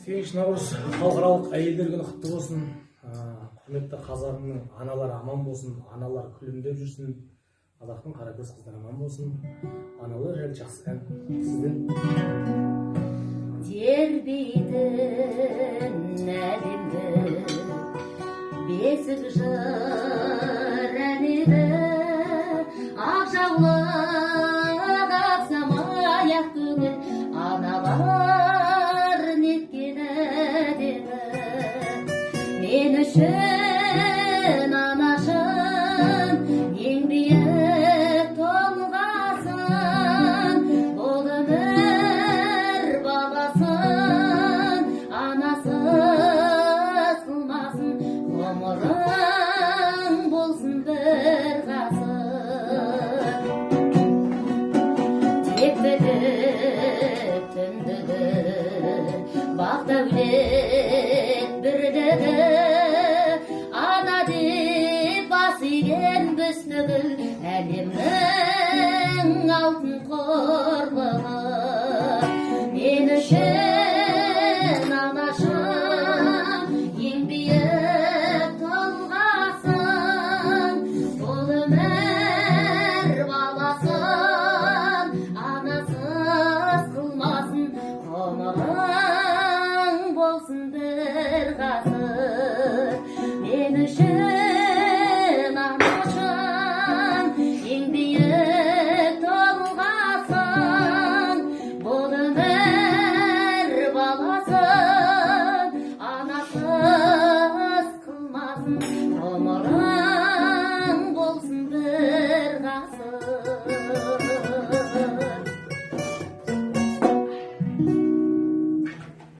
8 наурыз халықаралық әйелдер күні құтты болсын. Құрметті қазағымның аналары аман болсын, аналар күлімдеп жүрсін, қазақтың қаракөз қыздары аман болсын. Аналар жайлы жақсы ән сізден. Тербейтін әлемді бесік жыр әнеді, ақ жаулық ақсам аяқ төгіл аналар неткен әдемі. Мен үшін анашым ең биік тұлғасын, бұл өмір баласын анасыз қылмасын, ғұмырың болсын бір ғасыр. Тектілік түндігі бақ дәулет бірлігі, ана деп бас иген біз түгіл әлемнің алтын қорлығы. Мен үшін анашым ең биік тұлғасын, бұл өмір баласын анасыз қылмасын, ғұмырың болсын бір ғасыр.